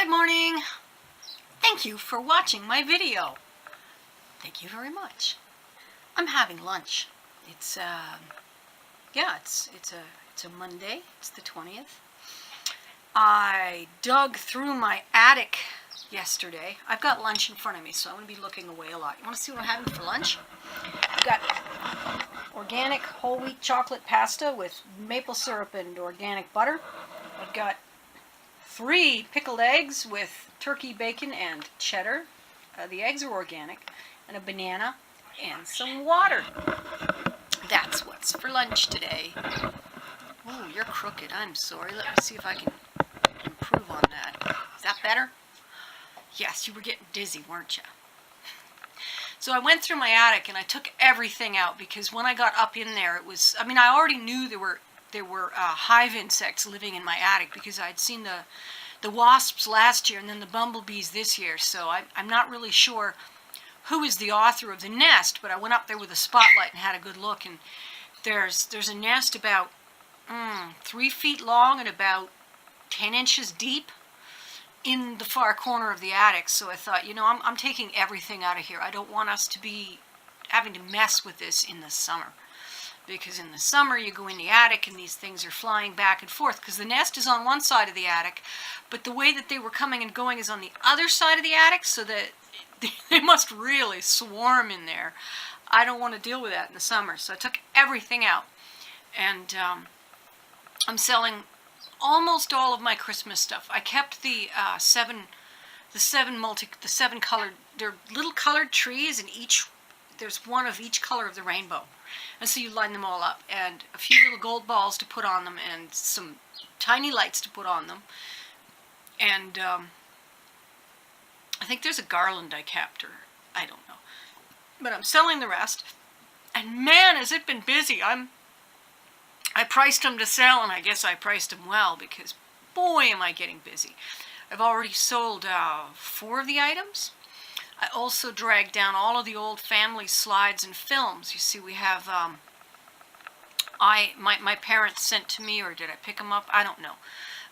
Good morning. Thank you for watching my video. Thank you very much. I'm having lunch. It's a Monday. It's the 20th. I dug through my attic yesterday. I've got lunch in front of me, so I'm going to be looking away a lot. You want to see what I'm having for lunch? I've got organic whole wheat chocolate pasta with maple syrup and organic butter. I've got 3 pickled eggs with turkey bacon and cheddar. The eggs are organic. And a banana and some water. That's what's for lunch today. Oh, you're crooked. I'm sorry. Let me see if I can improve on that. Is that better? Yes, you were getting dizzy, weren't you? So I went through my attic and I took everything out because when I got up in there, I already knew there were hive insects living in my attic because I'd seen the wasps last year and then the bumblebees this year. So I'm not really sure who is the author of the nest, but I went up there with a spotlight and had a good look. And there's a nest about 3 feet long and about 10 inches deep in the far corner of the attic. So I thought, I'm taking everything out of here. I don't want us to be having to mess with this in the summer. Because in the summer you go in the attic and these things are flying back and forth because the nest is on one side of the attic, but the way that they were coming and going is on the other side of the attic, so that they must really swarm in there. I don't want to deal with that in the summer, so I took everything out. And I'm selling almost all of my Christmas stuff. I kept the seven colored, they're little colored trees, and there's one of each color of the rainbow. And so you line them all up, and a few little gold balls to put on them, and some tiny lights to put on them. And I think there's a garland I kept, or I don't know. But I'm selling the rest. And man, has it been busy. I priced them to sell, and I guess I priced them well, because boy, am I getting busy. I've already sold 4 of the items. I also dragged down all of the old family slides and films. You see, we have, my parents sent to me, or did I pick them up? I don't know.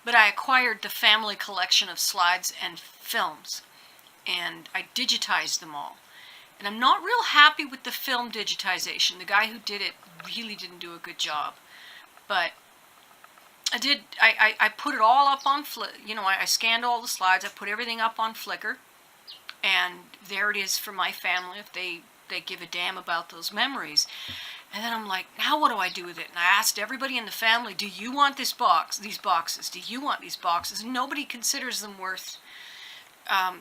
But I acquired the family collection of slides and films, and I digitized them all. And I'm not real happy with the film digitization. The guy who did it really didn't do a good job. But I put it all up on, I scanned all the slides, I put everything up on Flickr. And there it is for my family if they give a damn about those memories. And then I'm like, now what do I do with it? And I asked everybody in the family, do you want these boxes? Do you want these boxes? And nobody considers them worth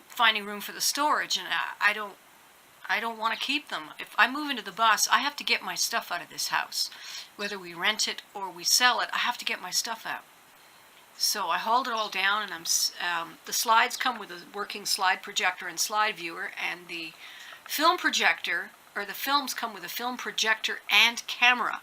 finding room for the storage. And I don't want to keep them. If I move into the bus, I have to get my stuff out of this house. Whether we rent it or we sell it, I have to get my stuff out. So I hauled it all down, and the slides come with a working slide projector and slide viewer, and the film projector, or the films come with a film projector and camera.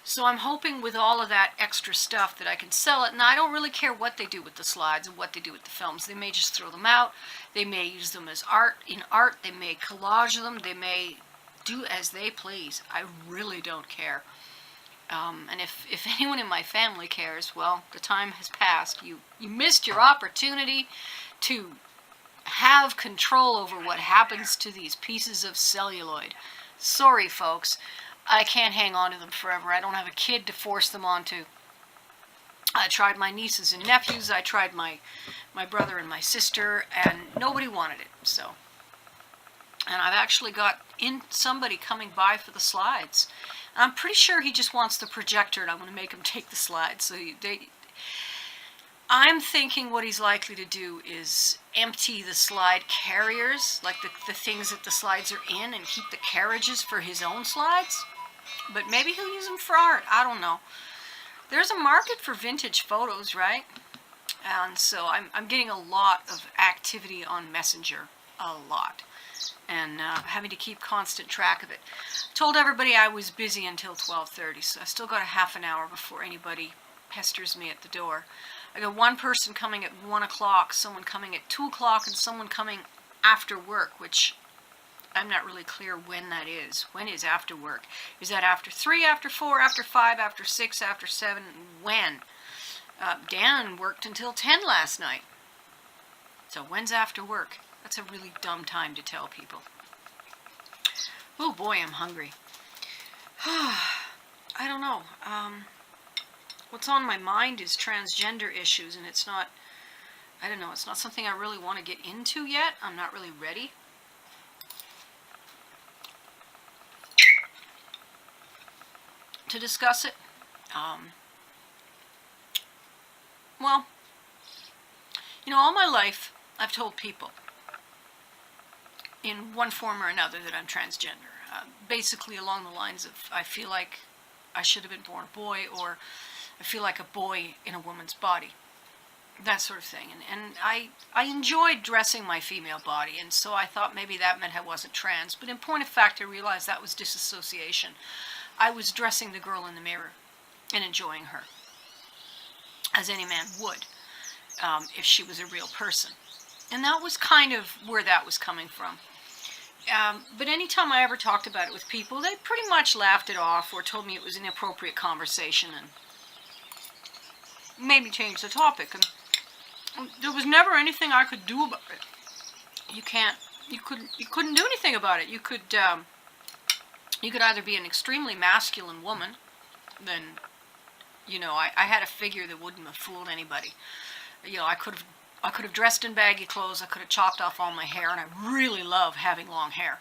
So I'm hoping with all of that extra stuff that I can sell it, and I don't really care what they do with the slides and what they do with the films. They may just throw them out, they may use them as art, they may collage them, they may do as they please. I really don't care. And if anyone in my family cares, well, the time has passed. You missed your opportunity to have control over what happens to these pieces of celluloid. Sorry, folks. I can't hang on to them forever. I don't have a kid to force them onto. I tried my nieces and nephews. I tried my brother and my sister, and nobody wanted it. So, and I've actually got somebody coming by for the slides. I'm pretty sure he just wants the projector, and I'm going to make him take the slides. So I'm thinking what he's likely to do is empty the slide carriers, like the things that the slides are in, and keep the carriages for his own slides. But maybe he'll use them for art. I don't know. There's a market for vintage photos, right? And so I'm getting a lot of activity on Messenger. A lot. And having to keep constant track of it. Told everybody I was busy until 12:30, so I still got a half an hour before anybody pesters me at the door. I got one person coming at 1 o'clock, someone coming at 2 o'clock, and someone coming after work, which I'm not really clear when that is. When is after work? Is that after 3, after 4, after 5, after 6, after 7? When? Dan worked until 10 last night. So when's after work? That's a really dumb time to tell people. Oh boy, I'm hungry. I don't know. What's on my mind is transgender issues, and it's not, I don't know, it's not something I really want to get into yet. I'm not really ready. To discuss it. Well, all my life I've told people in one form or another that I'm transgender. Basically along the lines of, I feel like I should have been born a boy, or I feel like a boy in a woman's body. That sort of thing. And I enjoyed dressing my female body, and so I thought maybe that meant I wasn't trans. But in point of fact, I realized that was disassociation. I was dressing the girl in the mirror and enjoying her, as any man would, if she was a real person. And that was kind of where that was coming from. But anytime I ever talked about it with people, they pretty much laughed it off or told me it was an inappropriate conversation and made me change the topic. And there was never anything I could do about it. You couldn't do anything about it. You could either be an extremely masculine woman, then, I had a figure that wouldn't have fooled anybody. I could have dressed in baggy clothes, I could have chopped off all my hair, and I really love having long hair.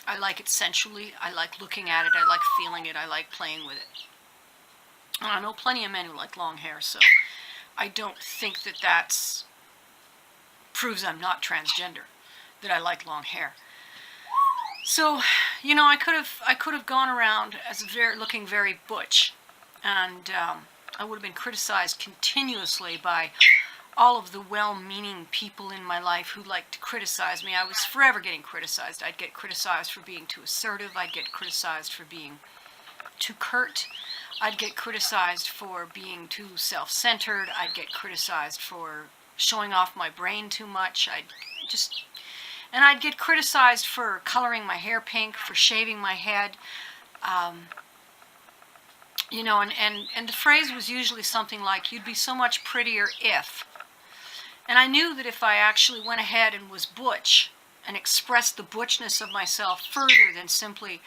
I like it sensually, I like looking at it, I like feeling it, I like playing with it. And I know plenty of men who like long hair, so I don't think that proves I'm not transgender, that I like long hair. So, I could have gone around as looking very butch, and I would have been criticized continuously by all of the well-meaning people in my life who liked to criticize me. I was forever getting criticized. I'd get criticized for being too assertive. I'd get criticized for being too curt. I'd get criticized for being too self-centered. I'd get criticized for showing off my brain too much. And I'd get criticized for coloring my hair pink, for shaving my head. And the phrase was usually something like, "You'd be so much prettier if." And I knew that if I actually went ahead and was butch and expressed the butchness of myself further than simply,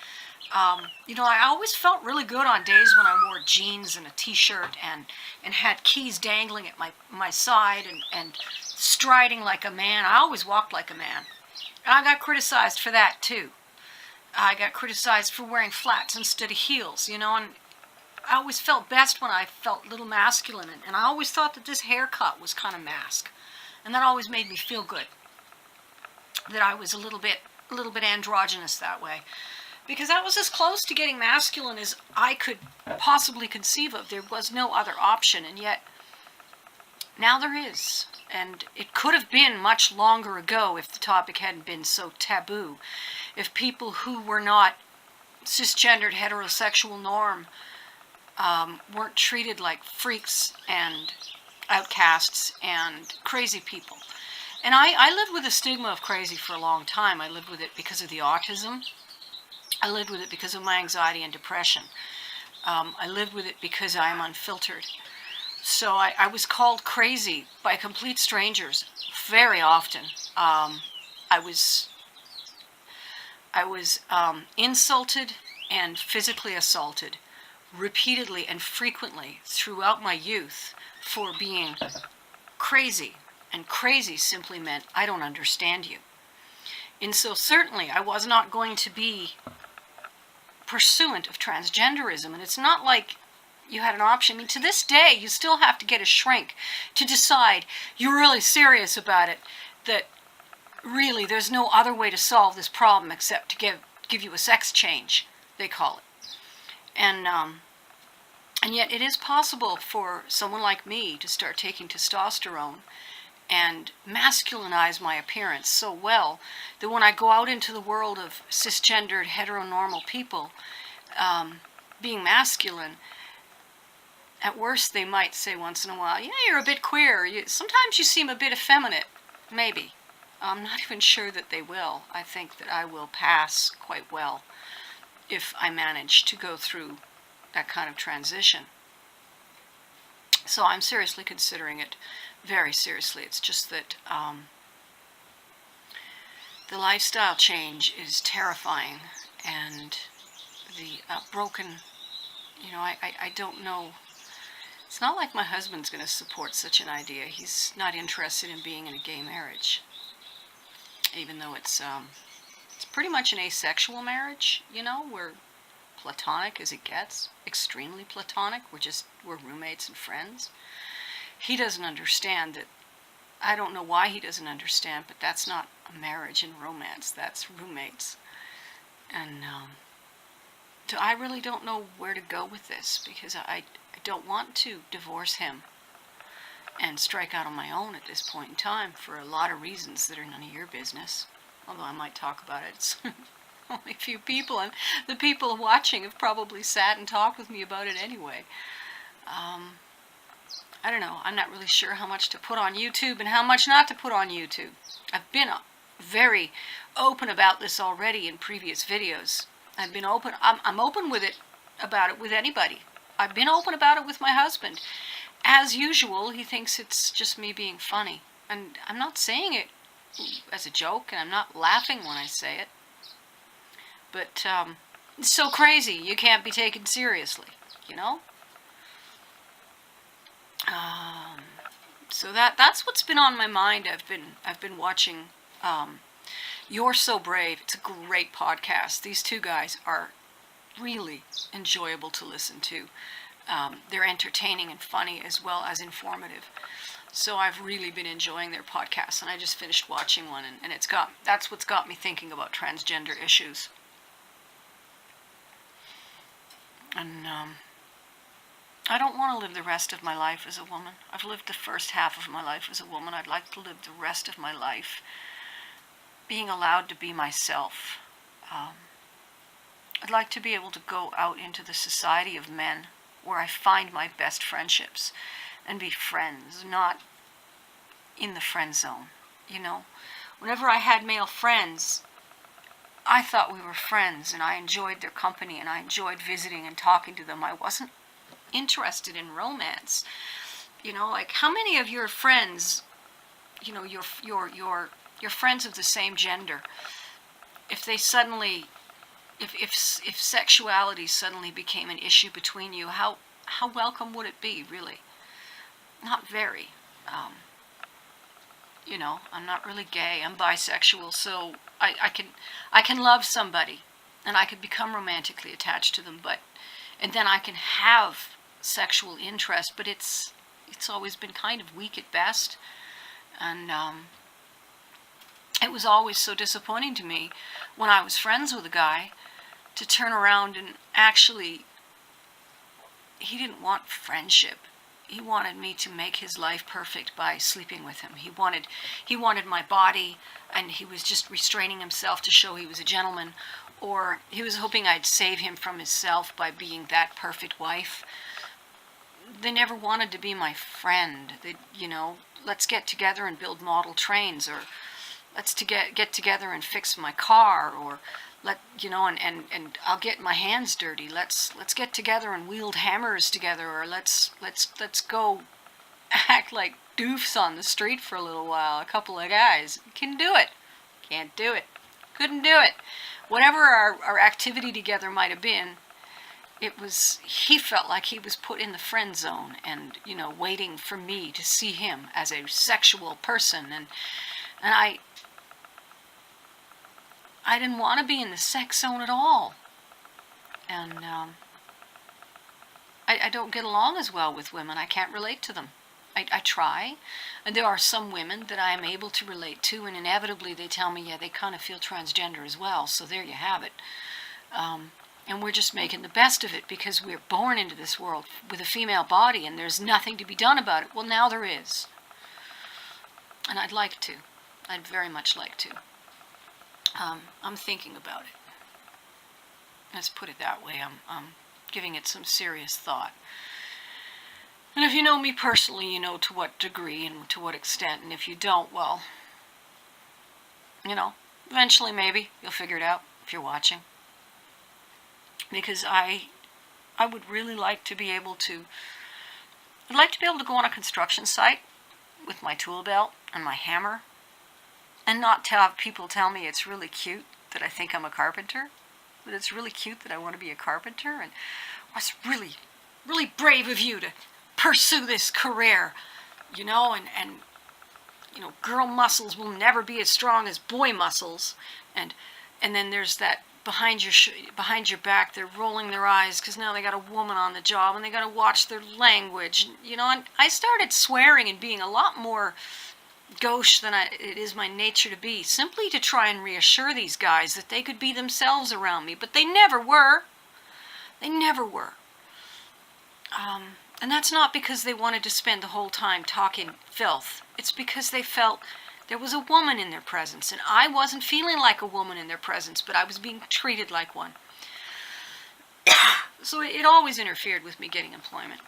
I always felt really good on days when I wore jeans and a t-shirt and had keys dangling at my side and striding like a man. I always walked like a man. And I got criticized for that too. I got criticized for wearing flats instead of heels, and I always felt best when I felt a little masculine, and I always thought that this haircut was kind of mask. And that always made me feel good, that I was a little bit androgynous that way. Because that was as close to getting masculine as I could possibly conceive of. There was no other option, and yet now there is. And it could have been much longer ago if the topic hadn't been so taboo. If people who were not cisgendered heterosexual norm weren't treated like freaks and outcasts and crazy people. And I lived with the stigma of crazy for a long time. I lived with it because of the autism. I lived with it because of my anxiety and depression. I lived with it because I am unfiltered. So I was called crazy by complete strangers very often. I was insulted and physically assaulted repeatedly and frequently throughout my youth for being crazy. And crazy simply meant, I don't understand you. And so certainly I was not going to be pursuant of transgenderism. And it's not like you had an option. I mean, to this day, you still have to get a shrink to decide you're really serious about it, that really there's no other way to solve this problem except to give you a sex change, they call it. And yet it is possible for someone like me to start taking testosterone and masculinize my appearance so well that when I go out into the world of cisgendered heteronormal people, being masculine, at worst they might say once in a while, yeah, you're a bit queer. Sometimes you seem a bit effeminate. Maybe. I'm not even sure that they will. I think that I will pass quite well if I manage to go through that kind of transition. So I'm seriously considering it very seriously. It's just that the lifestyle change is terrifying, and the broken, I don't know. It's not like my husband's going to support such an idea. He's not interested in being in a gay marriage, even though it's pretty much an asexual marriage. We're platonic as it gets, extremely platonic. We're roommates and friends. He doesn't understand that. I don't know why he doesn't understand, but that's not a marriage and romance. That's roommates. And so I really don't know where to go with this, because I don't want to divorce him and strike out on my own at this point in time for a lot of reasons that are none of your business. Although I might talk about it. It's only a few people, and the people watching have probably sat and talked with me about it anyway. I don't know. I'm not really sure how much to put on YouTube and how much not to put on YouTube. I've been very open about this already in previous videos. I've been open. I'm open about it with anybody. I've been open about it with my husband. As usual, he thinks it's just me being funny. And I'm not saying it as a joke, and I'm not laughing when I say it. But it's so crazy, you can't be taken seriously, So that's what's been on my mind. I've been watching You're So Brave. It's a great podcast. These two guys are really enjoyable to listen to. They're entertaining and funny as well as informative. So I've really been enjoying their podcasts, and I just finished watching one, and that's what's got me thinking about transgender issues. And I don't want to live the rest of my life as a woman. I've lived the first half of my life as a woman. I'd like to live the rest of my life being allowed to be myself. I'd like to be able to go out into the society of men where I find my best friendships and be friends, not in the friend zone. Whenever I had male friends, I thought we were friends, and I enjoyed their company, and I enjoyed visiting and talking to them. I wasn't interested in romance. Like, how many of your friends, your friends of the same gender, if sexuality suddenly became an issue between you, how welcome would it be, really? Not very. I'm not really gay. I'm bisexual, so I can love somebody, and I could become romantically attached to them, and then I can have sexual interest, but it's always been kind of weak at best, and it was always so disappointing to me when I was friends with a guy to turn around and actually, he didn't want friendship. He wanted me to make his life perfect by sleeping with him. He wanted my body, and he was just restraining himself to show he was a gentleman, or he was hoping I'd save him from himself by being that perfect wife. They never wanted to be my friend. Let's get together and build model trains, or let's get together and fix my car, or and I'll get my hands dirty. Let's get together and wield hammers together, or let's go act like doofs on the street for a little while. A couple of guys can do it. Can't do it. Couldn't do it. Whatever our activity together might have been, he felt like he was put in the friend zone, and waiting for me to see him as a sexual person, and I didn't want to be in the sex zone at all. And I don't get along as well with women. I can't relate to them. I try. And there are some women that I am able to relate to, and inevitably they tell me, yeah, they kind of feel transgender as well. So there you have it. And we're just making the best of it because we're born into this world with a female body, and there's nothing to be done about it. Well, now there is. And I'd like to. I'd very much like to. I'm thinking about it. Let's put it that way. I'm giving it some serious thought. And if you know me personally, you know to what degree and to what extent. And if you don't, well, eventually maybe you'll figure it out if you're watching. Because I would really like to be able to. I'd like to be able to go on a construction site, with my tool belt and my hammer, and not to have people tell me it's really cute that I think I'm a carpenter, but it's really cute that I want to be a carpenter, and it's really, really brave of you to pursue this career, and girl muscles will never be as strong as boy muscles, and then there's that behind your back, they're rolling their eyes because now they got a woman on the job and they got to watch their language, and I started swearing and being a lot more gauche than it is my nature to be, simply to try and reassure these guys that they could be themselves around me, but they never were. They never were. And that's not because they wanted to spend the whole time talking filth. It's because they felt there was a woman in their presence, and I wasn't feeling like a woman in their presence, but I was being treated like one. So it always interfered with me getting employment.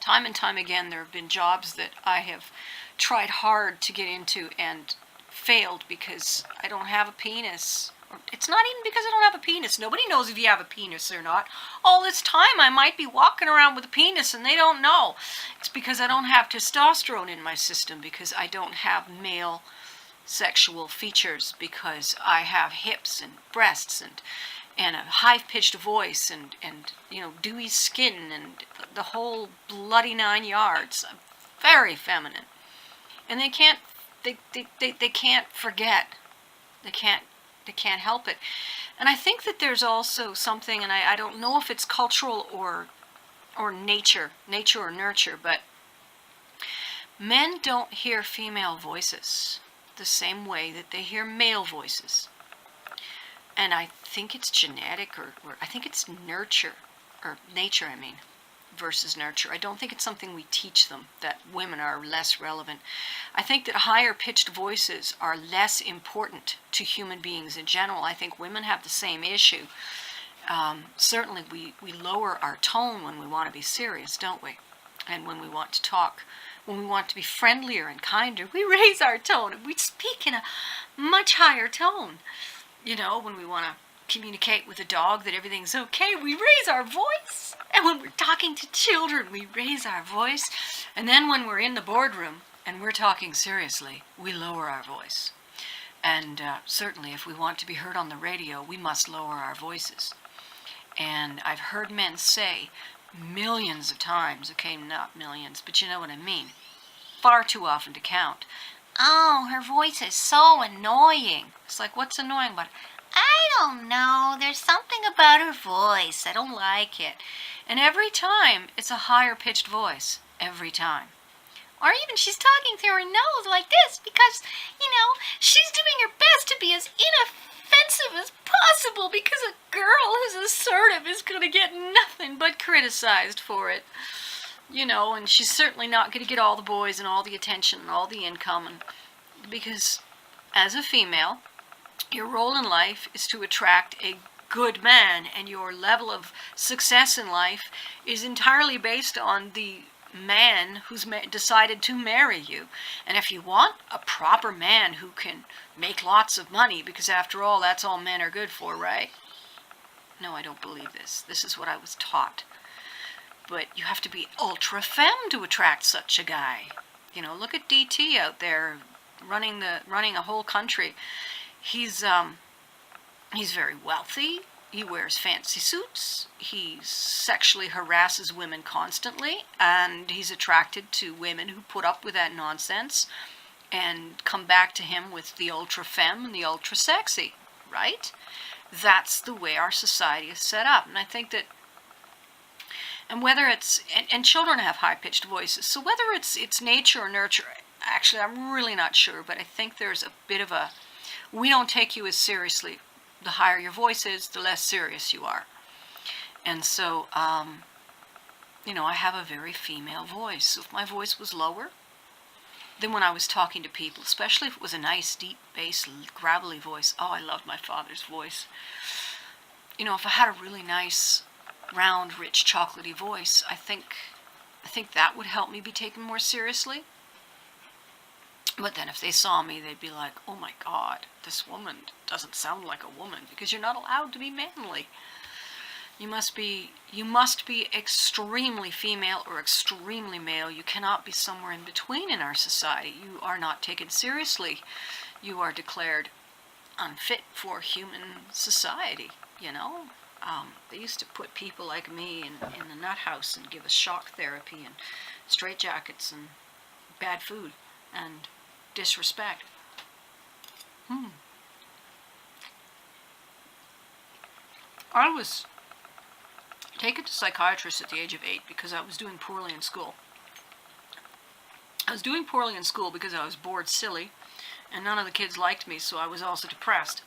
Time and time again, there have been jobs that I have tried hard to get into and failed because I don't have a penis. It's not even because I don't have a penis. Nobody knows if you have a penis or not. All this time I might be walking around with a penis and they don't know. It's because I don't have testosterone in my system, because I don't have male sexual features, because I have hips and breasts and a high-pitched voice and dewy skin and the whole bloody 9 yards. I'm very feminine. And they can't forget. They can't help it. And I think that there's also something, and I don't know if it's cultural or nature or nurture, but men don't hear female voices the same way that they hear male voices. And I think it's genetic, or I think it's nurture, or nature, versus nurture. I don't think it's something we teach them, that women are less relevant. I think that higher pitched voices are less important to human beings in general. I think women have the same issue. Certainly we lower our tone when we want to be serious, don't we? And when we want to talk, when we want to be friendlier and kinder, we raise our tone and we speak in a much higher tone. When we want to communicate with a dog that everything's okay, we raise our voice. And when we're talking to children, we raise our voice. And then when we're in the boardroom and we're talking seriously, we lower our voice. And certainly if we want to be heard on the radio, we must lower our voices. And I've heard men say millions of times, okay, not millions, but you know what I mean, far too often to count, "Oh, her voice is so annoying." It's like, what's annoying about it? "I don't know. There's something about her voice. I don't like it." And every time, it's a higher pitched voice. Every time. Or even she's talking through her nose like this because, she's doing her best to be as inoffensive as possible, because a girl who's assertive is going to get nothing but criticized for it. And she's certainly not going to get all the boys and all the attention and all the income. Because as a female, your role in life is to attract a good man, and your level of success in life is entirely based on the man who's decided to marry you. And if you want a proper man who can make lots of money, because after all, that's all men are good for, right? No, I don't believe this. This is what I was taught. But you have to be ultra femme to attract such a guy. Look at DT out there running a whole country. He's very wealthy. He wears fancy suits. He sexually harasses women constantly, and he's attracted to women who put up with that nonsense and come back to him with the ultra femme and the ultra sexy, right? That's the way our society is set up. And I think that, and whether it's, and children have high-pitched voices, so whether it's nature or nurture, actually I'm really not sure, but I think there's a bit of a, we don't take you as seriously. The higher your voice is, the less serious you are. And so, I have a very female voice. So if my voice was lower, then when I was talking to people, especially if it was a nice, deep bass, gravelly voice, oh, I loved my father's voice. If I had a really nice, round, rich, chocolatey voice, I think that would help me be taken more seriously. But then if they saw me, they'd be like, "Oh my God, this woman doesn't sound like a woman," because you're not allowed to be manly. You must be extremely female or extremely male. You cannot be somewhere in between in our society. You are not taken seriously. You are declared unfit for human society, you know. They used to put people like me in the nut house and give us shock therapy and straitjackets and bad food and disrespect. I was taken to psychiatrists at the age of 8 because I was doing poorly in school. I was doing poorly in school because I was bored silly, and none of the kids liked me, so I was also depressed.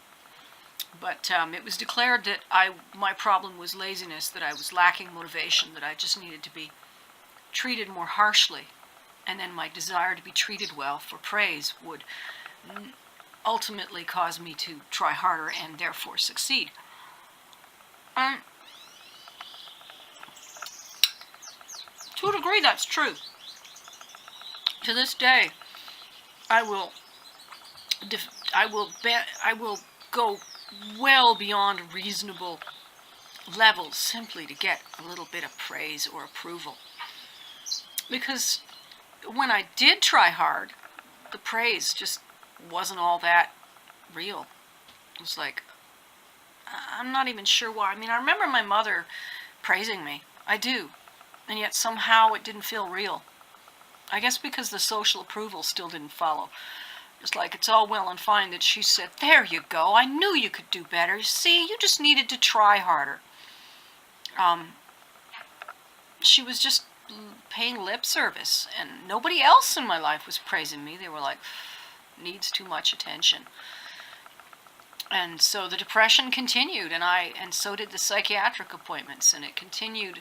But it was declared that my problem was laziness, that I was lacking motivation, that I just needed to be treated more harshly, and then my desire to be treated well for praise would ultimately cause me to try harder and therefore succeed. To a degree, that's true. To this day, I will go well beyond reasonable levels simply to get a little bit of praise or approval. Because when I did try hard, the praise just wasn't all that real. It was like, I'm not even sure why. I mean, I remember my mother praising me. I do. And yet somehow it didn't feel real. I guess because the social approval still didn't follow. It's like, it's all well and fine that she said, there you go, I knew you could do better. See, you just needed to try harder. She was just paying lip service, and nobody else in my life was praising me. They were like, needs too much attention. And so the depression continued, and so did the psychiatric appointments, and it continued.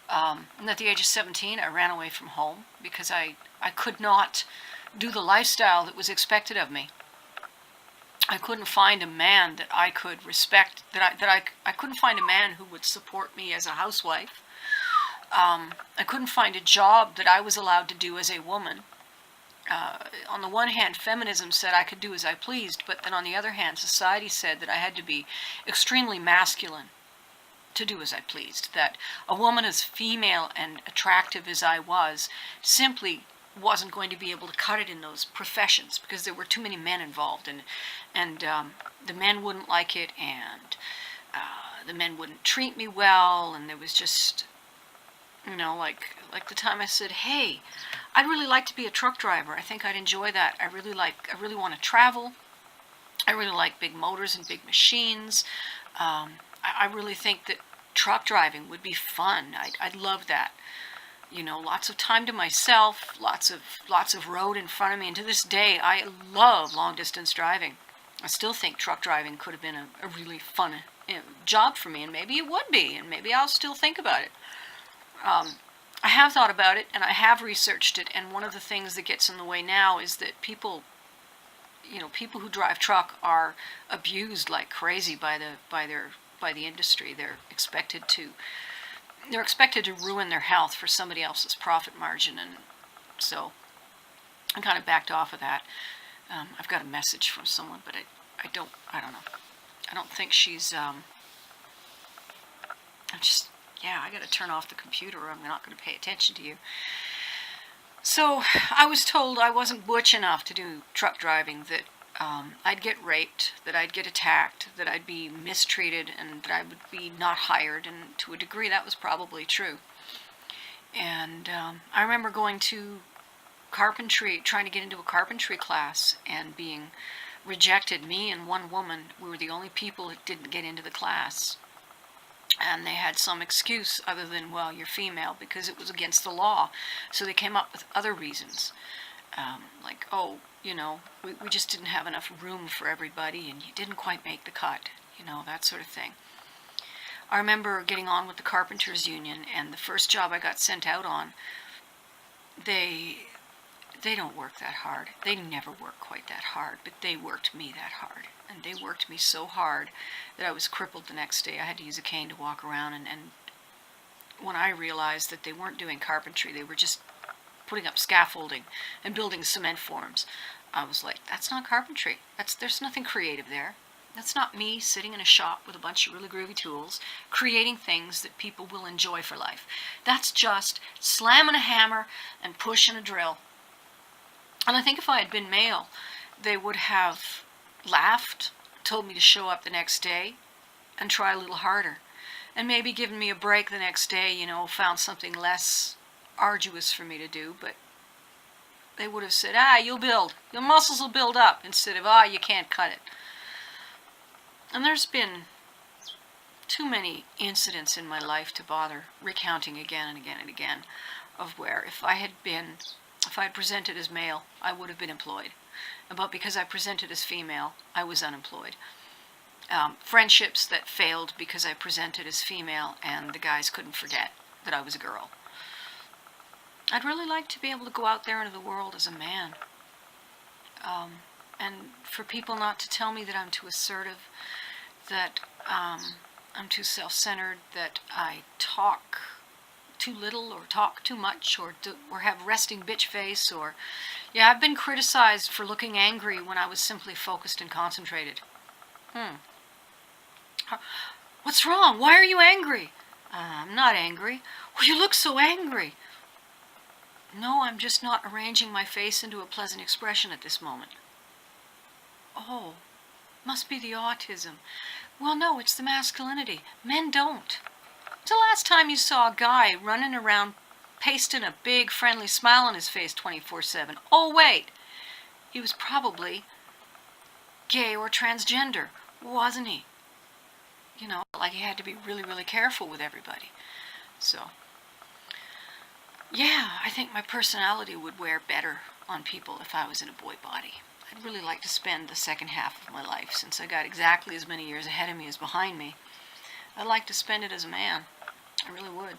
And at the age of 17, I ran away from home because I could not do the lifestyle that was expected of me. I couldn't find a man that I could respect, I couldn't find a man who would support me as a housewife. I couldn't find a job that I was allowed to do as a woman. On the one hand, feminism said I could do as I pleased, but then on the other hand, society said that I had to be extremely masculine to do as I pleased, that a woman as female and attractive as I was simply wasn't going to be able to cut it in those professions because there were too many men involved, and the men wouldn't like it, and the men wouldn't treat me well, and there was just, like the time I said, hey, I'd really like to be a truck driver. I think I'd enjoy that. I really want to travel. I really like big motors and big machines. I really think that truck driving would be fun. I'd love that. Lots of time to myself, lots of road in front of me. And to this day, I love long distance driving. I still think truck driving could have been a really fun job for me, and maybe it would be, and maybe I'll still think about it. I have thought about it, and I have researched it, and one of the things that gets in the way now is that people who drive truck are abused like crazy by the industry. They're expected to ruin thetheir health for somebody else's profit margin, and so I kind of backed off of that. I've got a message from someone, but I don't know. I don't think she's. I got to turn off the computer, or I'm not going to pay attention to you. So I was told I wasn't butch enough to do truck driving, that I'd get raped, that I'd get attacked, that I'd be mistreated, and that I would be not hired, and to a degree that was probably true. And I remember going to carpentry, trying to get into a carpentry class, and being rejected. Me and one woman, we were the only people that didn't get into the class. And they had some excuse other than, well, you're female, because it was against the law. So they came up with other reasons. Like, oh, we just didn't have enough room for everybody, and you didn't quite make the cut, that sort of thing. I remember getting on with the Carpenters Union, and the first job I got sent out on, they don't work that hard. They never work quite that hard, but they worked me that hard. And they worked me so hard that I was crippled the next day. I had to use a cane to walk around, and when I realized that they weren't doing carpentry, they were just putting up scaffolding and building cement forms, I was like, that's not carpentry. There's nothing creative there. That's not me sitting in a shop with a bunch of really groovy tools, creating things that people will enjoy for life. That's just slamming a hammer and pushing a drill. And I think if I had been male, they would have laughed, told me to show up the next day and try a little harder. And maybe given me a break the next day, found something less arduous for me to do. But they would have said, you'll build. Your muscles will build up, instead of, you can't cut it. And there's been too many incidents in my life to bother recounting again and again and again, of where if I had presented as male, I would have been employed. But because I presented as female, I was unemployed. Friendships that failed because I presented as female and the guys couldn't forget that I was a girl. I'd really like to be able to go out there into the world as a man. And for people not to tell me that I'm too assertive, that I'm too self-centered, that I talk too little or talk too much or have resting bitch face or... Yeah, I've been criticized for looking angry when I was simply focused and concentrated. What's wrong? Why are you angry? I'm not angry. Well, you look so angry. No, I'm just not arranging my face into a pleasant expression at this moment. Oh, must be the autism. Well, no, it's the masculinity. Men don't. When's the last time you saw a guy running around pasting a big friendly smile on his face 24/7? Oh, wait. He was probably gay or transgender, wasn't he? Like he had to be really, really careful with everybody. So, yeah, I think my personality would wear better on people if I was in a boy body. I'd really like to spend the second half of my life, since I got exactly as many years ahead of me as behind me. I'd like to spend it as a man. I really would.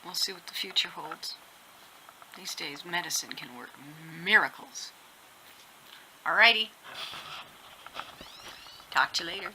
We'll see what the future holds. These days, medicine can work miracles. Alrighty. Talk to you later.